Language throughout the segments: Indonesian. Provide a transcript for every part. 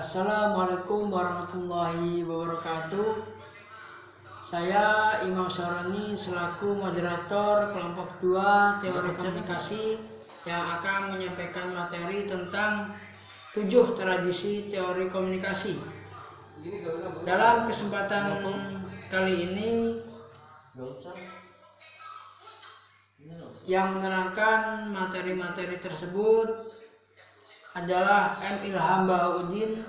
Assalamualaikum warahmatullahi wabarakatuh. Saya Imam Syaroni selaku moderator kelompok 2 teori komunikasi yang akan menyampaikan materi tentang 7 tradisi teori komunikasi. Dalam kesempatan kali ini yang menerangkan materi-materi tersebut adalah M. Ilham Bahauddin,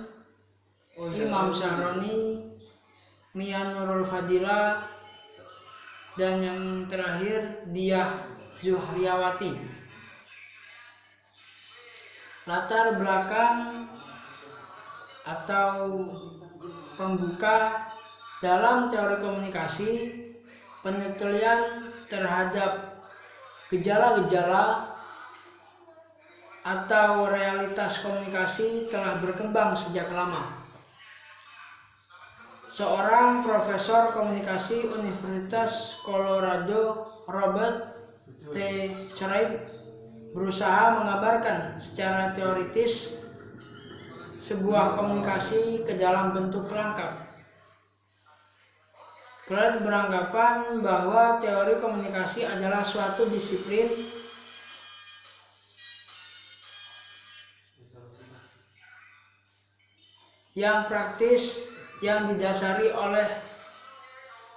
Imam Syaroni, Mia Nurul Fadila, dan yang terakhir Diah Zuhriawati. Latar belakang atau pembuka dalam teori komunikasi, penelitian terhadap gejala-gejala atau realitas komunikasi telah berkembang sejak lama. Seorang profesor komunikasi Universitas Colorado, Robert T. Craig, berusaha menggambarkan secara teoritis sebuah komunikasi ke dalam bentuk lengkap. Craig beranggapan bahwa teori komunikasi adalah suatu disiplin yang praktis yang didasari oleh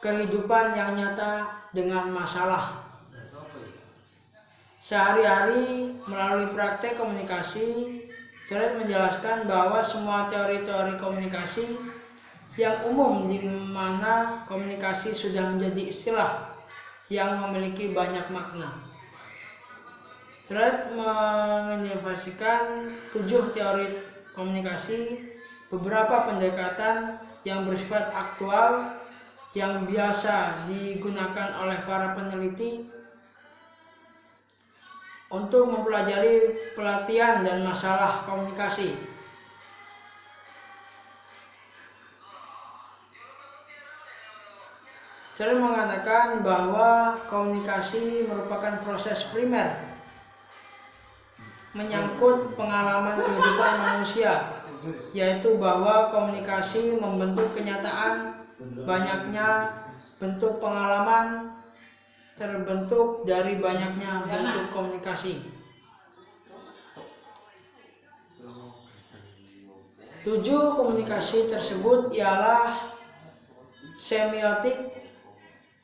kehidupan yang nyata dengan masalah sehari-hari. Melalui praktek komunikasi, Craig menjelaskan bahwa semua teori-teori komunikasi yang umum, di mana komunikasi sudah menjadi istilah yang memiliki banyak makna. Craig mengidentifikasikan 7 teori komunikasi, beberapa pendekatan yang bersifat aktual yang biasa digunakan oleh para peneliti untuk mempelajari pelatihan dan masalah komunikasi. Saya mengatakan bahwa komunikasi merupakan proses primer menyangkut pengalaman kehidupan manusia, yaitu bahwa komunikasi membentuk kenyataan. Banyaknya bentuk pengalaman terbentuk dari banyaknya bentuk komunikasi. 7 komunikasi tersebut ialah semiotik,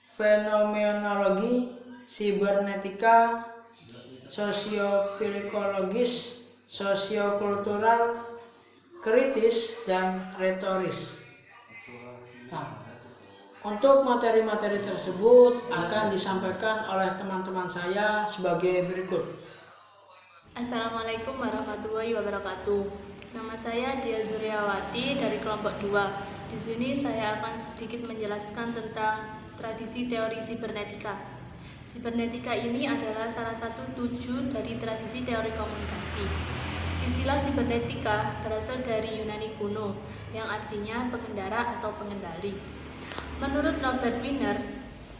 fenomenologi, sibernetika, sosiopsikologis, sosiokultural, kritis, dan retoris. Untuk materi-materi tersebut akan disampaikan oleh teman-teman saya sebagai berikut. Assalamualaikum warahmatullahi wabarakatuh. Nama saya Diah Zuhriawati dari kelompok 2. Di sini saya akan sedikit menjelaskan tentang tradisi teori sibernetika. Sibernetika ini adalah salah satu tujuh dari tradisi teori komunikasi. Istilah sibernetika berasal dari Yunani kuno yang artinya pengendara atau pengendali. Menurut Norbert Wiener,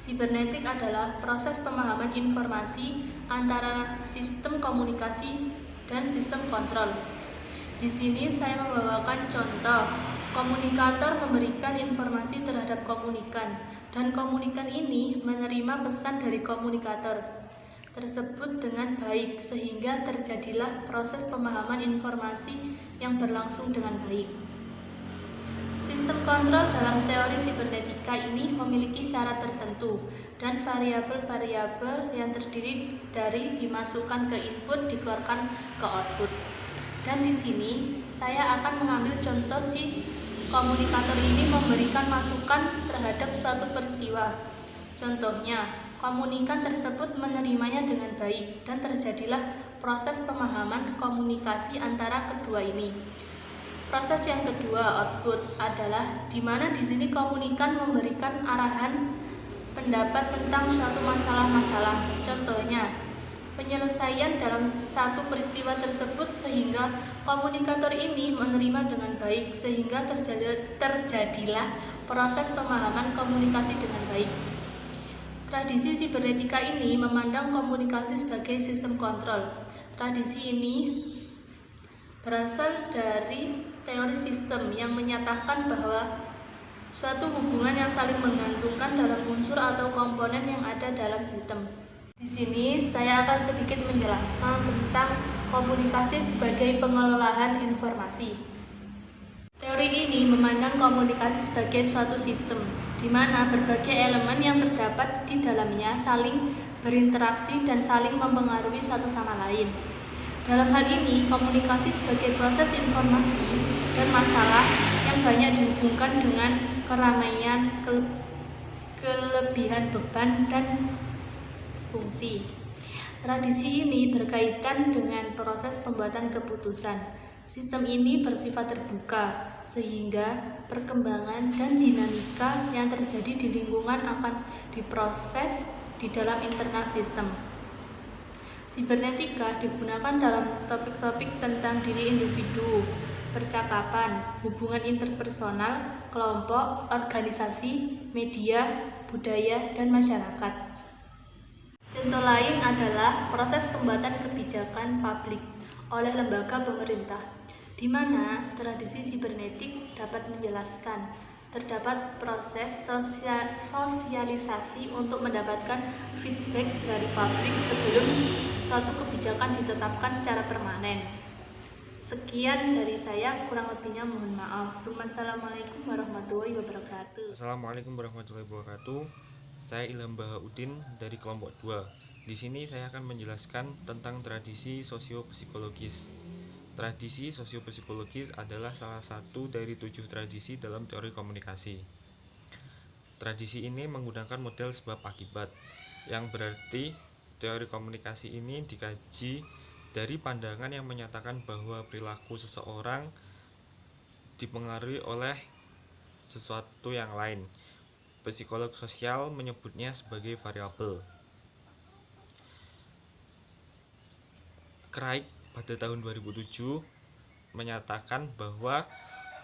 sibernetik adalah proses pemahaman informasi antara sistem komunikasi dan sistem kontrol. Di sini saya membawakan contoh. Komunikator memberikan informasi terhadap komunikan, dan komunikan ini menerima pesan dari komunikator tersebut dengan baik, sehingga terjadilah proses pemahaman informasi yang berlangsung dengan baik. Sistem kontrol dalam teori sibernetika ini memiliki syarat tertentu dan variabel-variabel yang terdiri dari dimasukkan ke input, dikeluarkan ke output. Dan di sini saya akan mengambil contoh si komunikator ini memberikan masukan terhadap suatu peristiwa. Contohnya, komunikan tersebut menerimanya dengan baik dan terjadilah proses pemahaman komunikasi antara kedua ini. Proses yang kedua, output, adalah di mana di sini komunikan memberikan arahan pendapat tentang suatu masalah-masalah. Contohnya, penyelesaian dalam satu peristiwa tersebut sehingga komunikator ini menerima dengan baik, sehingga terjadilah proses pemahaman komunikasi dengan baik. Tradisi sibernetika ini memandang komunikasi sebagai sistem kontrol. Tradisi ini berasal dari teori sistem yang menyatakan bahwa suatu hubungan yang saling menggantungkan dalam unsur atau komponen yang ada dalam sistem. Di sini saya akan sedikit menjelaskan tentang komunikasi sebagai pengelolaan informasi. Teori ini memandang komunikasi sebagai suatu sistem, di mana berbagai elemen yang terdapat di dalamnya saling berinteraksi dan saling mempengaruhi satu sama lain. Dalam hal ini, komunikasi sebagai proses informasi dan masalah yang banyak dihubungkan dengan keramaian, kelebihan beban, dan fungsi. Tradisi ini berkaitan dengan proses pembuatan keputusan. Sistem ini bersifat terbuka, sehingga perkembangan dan dinamika yang terjadi di lingkungan akan diproses di dalam internal sistem. Sibernetika digunakan dalam topik-topik tentang diri individu, percakapan, hubungan interpersonal, kelompok, organisasi, media, budaya, dan masyarakat. Contoh lain adalah proses pembuatan kebijakan publik oleh lembaga pemerintah, di mana tradisi sibernetik dapat menjelaskan terdapat proses sosialisasi untuk mendapatkan feedback dari publik sebelum suatu kebijakan ditetapkan secara permanen. Sekian dari saya, kurang lebihnya mohon maaf. Wassalamualaikum warahmatullahi wabarakatuh. Assalamualaikum warahmatullahi wabarakatuh. Saya Ilham Bahaudin dari kelompok 2. Di sini saya akan menjelaskan tentang tradisi sosiopsikologis. Tradisi sosiopsikologis adalah salah satu dari 7 tradisi dalam teori komunikasi. Tradisi ini menggunakan model sebab akibat, yang berarti teori komunikasi ini dikaji dari pandangan yang menyatakan bahwa perilaku seseorang dipengaruhi oleh sesuatu yang lain. Psikolog sosial menyebutnya sebagai variabel. Craig pada tahun 2007 menyatakan bahwa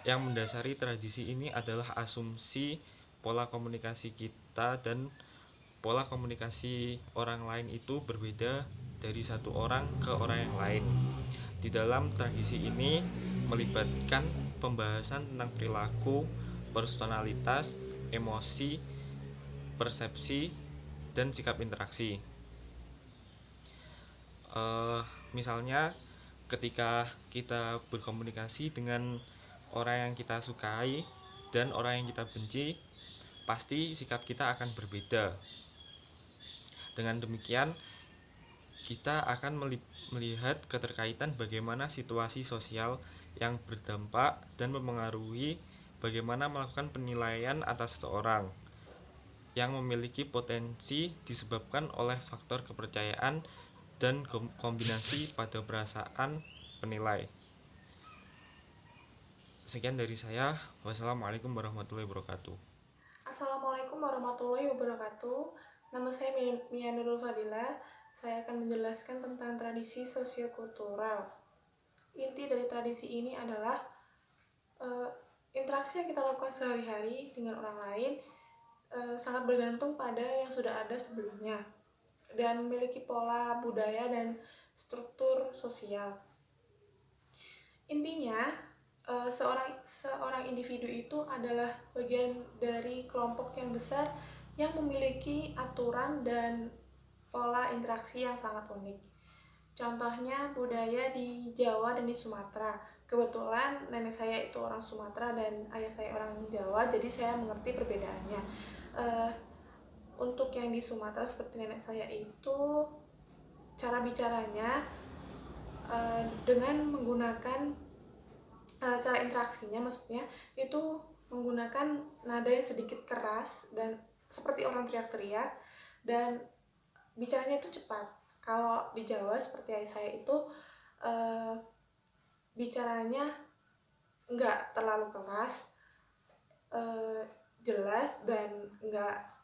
yang mendasari tradisi ini adalah asumsi pola komunikasi kita dan pola komunikasi orang lain itu berbeda dari satu orang ke orang yang lain. Di dalam tradisi ini melibatkan pembahasan tentang perilaku, personalitas, emosi, persepsi, dan sikap interaksi. Misalnya ketika kita berkomunikasi dengan orang yang kita sukai dan orang yang kita benci, pasti sikap kita akan berbeda. Dengan demikian, kita akan melihat keterkaitan bagaimana situasi sosial yang berdampak dan mempengaruhi bagaimana melakukan penilaian atas seseorang yang memiliki potensi disebabkan oleh faktor kepercayaan dan kombinasi pada perasaan penilai. Sekian dari saya. Wassalamualaikum warahmatullahi wabarakatuh. Assalamualaikum warahmatullahi wabarakatuh. Nama saya Mia Nurul Fadila. Saya akan menjelaskan tentang tradisi sosiokultural. Inti dari tradisi ini adalah interaksi yang kita lakukan sehari-hari dengan orang lain sangat bergantung pada yang sudah ada sebelumnya dan memiliki pola budaya dan struktur sosial. Intinya, seorang individu itu adalah bagian dari kelompok yang besar yang memiliki aturan dan pola interaksi yang sangat unik. Contohnya budaya di Jawa dan di Sumatera. Kebetulan nenek saya itu orang Sumatera dan ayah saya orang Jawa, jadi saya mengerti perbedaannya. Untuk yang di Sumatera seperti nenek saya itu cara bicaranya dengan menggunakan cara interaksinya, maksudnya itu menggunakan nada yang sedikit keras dan seperti orang teriak-teriak, dan bicaranya itu cepat. Kalau di Jawa seperti ayah saya itu bicaranya nggak terlalu keras, jelas, dan nggak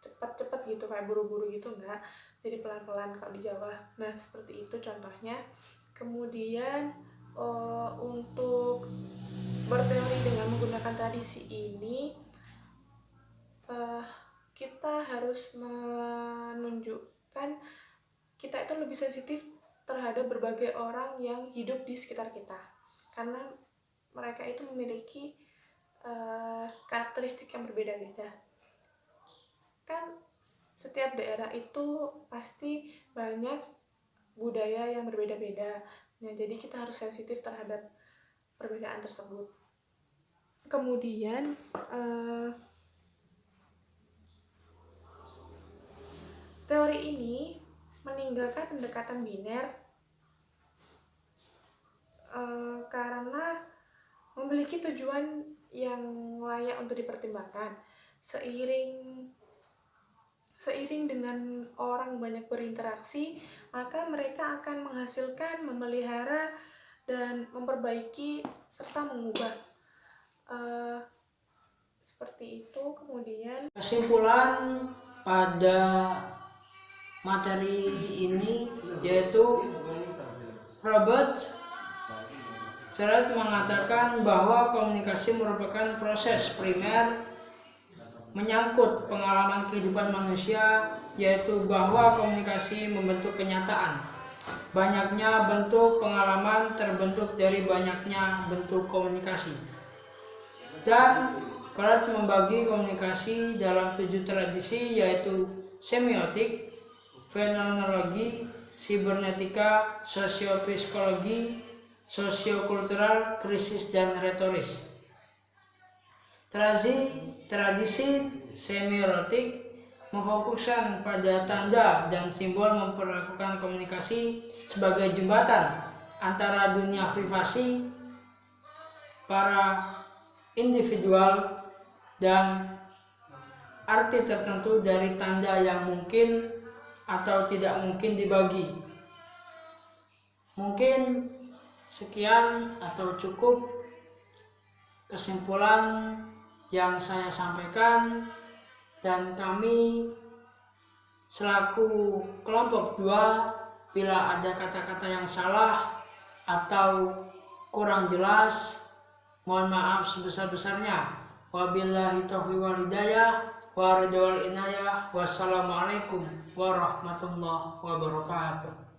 cepat-cepat gitu kayak buru-buru gitu, enggak, jadi pelan-pelan kalau di Jawa. Nah seperti itu contohnya. Kemudian untuk berteori dengan menggunakan tradisi ini, kita harus menunjukkan kita itu lebih sensitif terhadap berbagai orang yang hidup di sekitar kita. karena mereka itu memiliki karakteristik yang berbeda-beda. Kan setiap daerah itu pasti banyak budaya yang berbeda-beda. Nah, jadi kita harus sensitif terhadap perbedaan tersebut. Kemudian teori ini meninggalkan pendekatan biner karena memiliki tujuan yang layak untuk dipertimbangkan. Seiring dengan orang banyak berinteraksi, maka mereka akan menghasilkan, memelihara, dan memperbaiki serta mengubah. Seperti itu. Kemudian Kesimpulan pada materi ini yaitu Robert Charlotte mengatakan bahwa komunikasi merupakan proses primer menyangkut pengalaman kehidupan manusia, yaitu bahwa komunikasi membentuk kenyataan. Banyaknya bentuk pengalaman terbentuk dari banyaknya bentuk komunikasi. Dan Charlotte membagi komunikasi dalam 7 tradisi, yaitu semiotik, fenomenologi, sibernetika, sosiopsikologi, sosiokultural, krisis, dan retoris. Tradisi semiotik memfokuskan pada tanda dan simbol, memperlakukan komunikasi sebagai jembatan antara dunia privasi para individual dan arti tertentu dari tanda yang mungkin atau tidak mungkin dibagi. Mungkin sekian atau cukup kesimpulan yang saya sampaikan, dan kami selaku kelompok 2, bila ada kata-kata yang salah atau kurang jelas, mohon maaf sebesar-besarnya. Wabillahi taufiq wal hidayah wa ridha wal inayah. Wassalamualaikum warahmatullahi wabarakatuh.